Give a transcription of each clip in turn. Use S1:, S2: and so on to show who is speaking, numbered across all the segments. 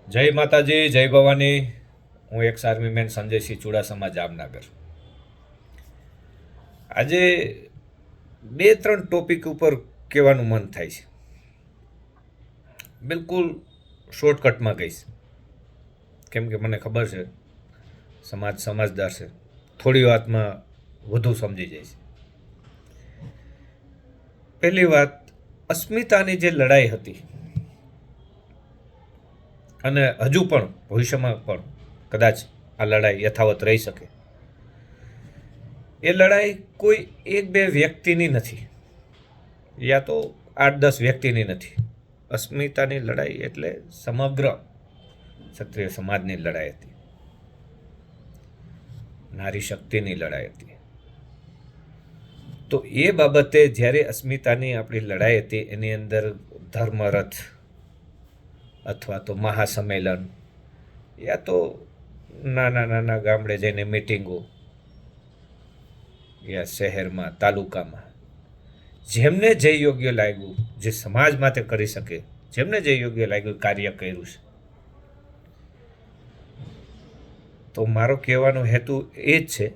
S1: જય માતાજી, જય ભવાની. હું x army main Sanjaysinh Chudasama, Jamnagar. આજે બે ત્રણ ટોપિક ઉપર કહેવાનું મન થાય છે. બિલકુલ શોર્ટકટમાં કહીશ, કેમ કે મને ખબર છે સમાજ સમજદાર છે, થોડી વાતમાં વધુ સમજી જાય છે. પહેલી વાત, અસ્મિતાની જે લડાઈ હતી અને હજુ પણ ભવિષ્યમાં પણ કદાચ આ લડાઈ યથાવત રહી શકે, એ લડાઈ કોઈ એક બે વ્યક્તિની નથી, યા તો 8-10 વ્યક્તિની નથી. અસ્મિતાની લડાઈ એટલે સમગ્ર ક્ષત્રિય સમાજની લડાઈ હતી, નારી શક્તિની લડાઈ હતી. તો એ બાબતે જ્યારે અસ્મિતાની આપણી લડાઈ હતી, એની અંદર ધર્મરથ અથવા તો મહાસંમેલન, યા તો નાના નાના ગામડે જઈને મિટિંગો, યા શહેરમાં તાલુકામાં, જેમને જે યોગ્ય લાગ્યું, જે સમાજ માટે કરી શકે, જેમને જે યોગ્ય લાગ્યું કાર્ય કર્યું છે. તો મારો કહેવાનો હેતુ એ જ છે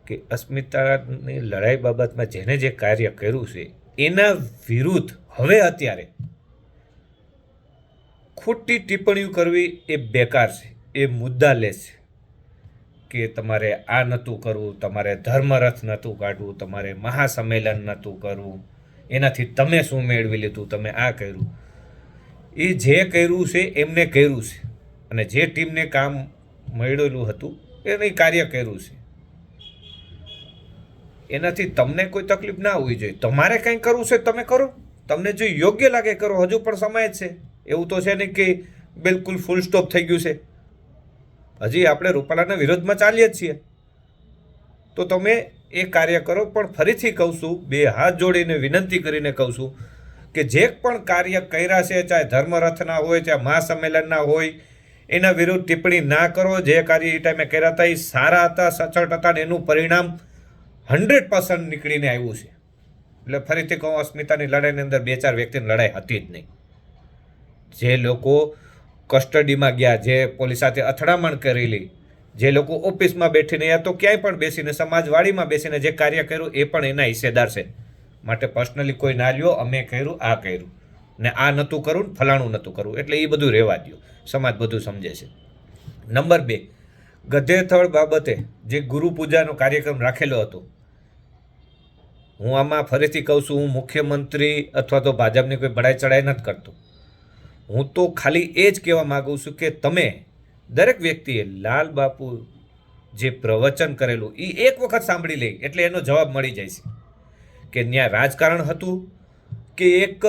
S1: કે અસ્મિતાની લડાઈ બાબતમાં જેને જે કાર્ય કર્યું છે એના વિરુદ્ધ હવે અત્યારે ખોટી ટિપ્પણીઓ કરવી એ બેકાર છે, એ મુદ્દાલેસ છે. કે તમારે આ નહોતું કરવું, તમારે ધર્મરથ નહોતું કાઢવું, તમારે મહાસંમેલન નહોતું કરવું, એનાથી તમે શું મેળવી લીધું, તમે આ કર્યું. એ જે કર્યું છે એમને કર્યું છે, અને જે ટીમને કામ મળેલું હતું એને કાર્ય કર્યું છે. એનાથી તમને કોઈ તકલીફ ના હોવી જોઈએ. તમારે કંઈ કરવું છે તમે કરો, તમને જો યોગ્ય લાગે કરો. હજુ પણ સમય જ છે, એવું તો છે નહીં કે બિલકુલ ફૂલ સ્ટોપ થઈ ગયું છે. હજી આપણે રૂપાલાના વિરોધમાં ચાલીએ જ છીએ. તો તમે એ કાર્ય કરો. પણ ફરીથી કહું છું, બે હાથ જોડીને વિનંતી કરીને કહું છું કે જે પણ કાર્ય કર્યા છે, ચાહે ધર્મરથના હોય, ચાહે મહાસંમેલનના હોય, એના વિરુદ્ધ ટિપ્પણી ના કરો. જે કાર્ય એ ટાઈમે કર્યા હતા એ સારા હતા, સચોટ હતા, અને એનું પરિણામ 100% નીકળીને આવ્યું છે. એટલે ફરીથી કહું, અસ્મિતાની લડાઈની અંદર 2-4 વ્યક્તિની લડાઈ હતી જ નહીં. જે લોકો કસ્ટડીમાં ગયા, જે પોલીસ સાથે અથડામણ કરેલી, જે લોકો ઓફિસમાં બેઠીને યા તો ક્યાંય પણ બેસીને સમાજવાડીમાં બેસીને જે કાર્ય કર્યું એ પણ એના હિસ્સેદાર છે. માટે પર્સનલી કોઈ ના લ્યો, અમે કર્યું, આ કર્યું, ને આ નહોતું કરવું, ફલાણું નહોતું કરવું. એટલે એ બધું રહેવા દો, સમાજ બધું સમજે છે. નંબર 2, ગધેથળ બાબતે જે ગુરુ પૂજાનો કાર્યક્રમ રાખેલો હતો, હું આમાં ફરીથી કહું છું, હું મુખ્યમંત્રી અથવા તો ભાજપની કોઈ બડાઈ ચડાઈ નથી કરતો. હું તો ખાલી એ જ કહેવા માગું છું કે તમે દરેક વ્યક્તિએ લાલ બાપુ જે પ્રવચન કરેલું એ એક વખત સાંભળી લે, એટલે એનો જવાબ મળી જાય છે કે ત્યાં રાજકારણ હતું કે એક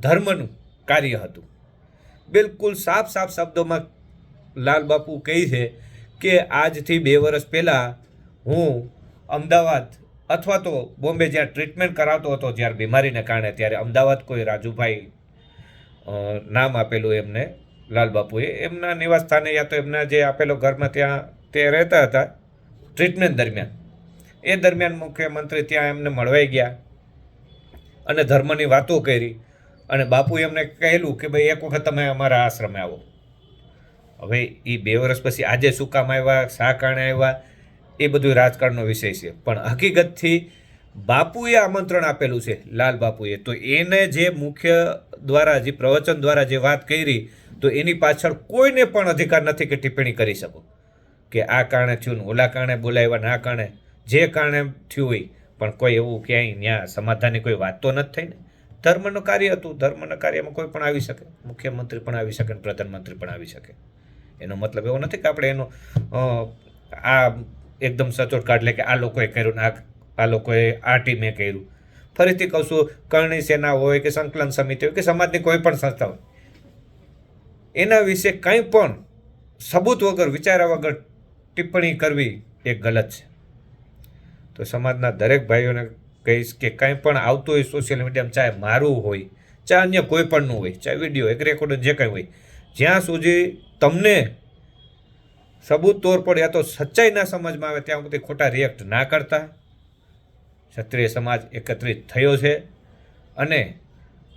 S1: ધર્મનું કાર્ય હતું. બિલકુલ સાફ સાફ શબ્દોમાં લાલ બાપુ કહે છે કે આજથી 2 વર્ષ પહેલાં હું અમદાવાદ અથવા તો બોમ્બે જ્યાં ટ્રીટમેન્ટ કરાવતો હતો, જ્યારે બીમારીને કારણે, ત્યારે અમદાવાદ કોઈ રાજુભાઈ નામ આપેલું એમને, લાલ બાપુએ, એમના નિવાસ સ્થાને યા તો એમના જે આપેલો ઘરમાં ત્યાં તે રહેતા હતા ટ્રીટમેન્ટ દરમિયાન. એ દરમિયાન મુખ્યમંત્રી ત્યાં એમને મળવાઈ ગયા અને ધર્મની વાતો કરી, અને બાપુએ એમને કહેલું કે ભાઈ એક વખત તમે અમારા આશ્રમે આવો. હવે એ 2 વર્ષ પછી આજે શું કામ આવ્યા, શા કારણે આવ્યા, એ બધું રાજકારણનો વિષય છે. પણ હકીકતથી બાપુએ આમંત્રણ આપેલું છે, લાલ બાપુએ. તો એને જે મુખ્ય દ્વારા, જે પ્રવચન દ્વારા જે વાત કરી, તો એની પાછળ કોઈને પણ અધિકાર નથી કે ટિપ્પણી કરી શકો કે આ કારણે થયું ને ઓલા કારણે બોલાવ્યા ને આ કારણે, જે કારણે થયું હોય. પણ કોઈ એવું ક્યાંય ત્યાં સમાધાનની કોઈ વાત તો નથી થઈ ને. ધર્મનું કાર્ય હતું, ધર્મના કાર્યમાં કોઈ પણ આવી શકે, મુખ્યમંત્રી પણ આવી શકે, પ્રધાનમંત્રી પણ આવી શકે. એનો મતલબ એવો નથી કે આપણે એનો આ એકદમ સચોટ કાઢ લે કે આ લોકોએ કર્યું ને આ લોકોએ આ ટીમે કર્યું. ફરીથી કહું છું, કરણી સેના હોય કે સંકલન સમિતિ હોય કે સમાજની કોઈ પણ સંસ્થા હોય, એના વિશે કંઈ પણ સબૂત વગર, વિચાર્યા વગર ટિપ્પણી કરવી એ ગલત છે. તો સમાજના દરેક ભાઈઓને કહીશ કે કંઈ પણ આવતું હોય સોશિયલ મીડિયામાં, ચાહે મારું હોય, ચાહે અન્ય કોઈ પણનું હોય, ચાહે વિડીયો એક રેકોર્ડ જે કંઈ હોય, જ્યાં સુધી તમને સબૂત તોર પર યા તો સચ્ચાઈ ના સમજમાં આવે ત્યાં સુધી ખોટા રિએક્ટ ના કરતા. ક્ષત્રિય સમાજ એકત્રિત થયો છે, અને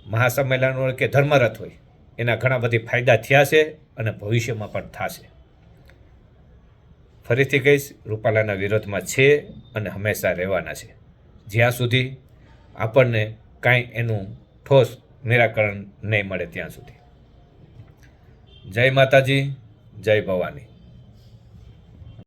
S1: મહાસંમેલન હોય કે ધર્મરથ હોય, એના ઘણા બધી ફાયદા થયા છે. અને ભવિષ્યમાં પણ થશે. ફરીથી કહીશ, રૂપાલાના વિરોધમાં છે અને હંમેશા રહેવાના છે, જ્યાં સુધી આપણને કાંઈ એનું ઠોસ નિરાકરણ નહીં મળે ત્યાં સુધી. જય માતાજી, જય ભવાની.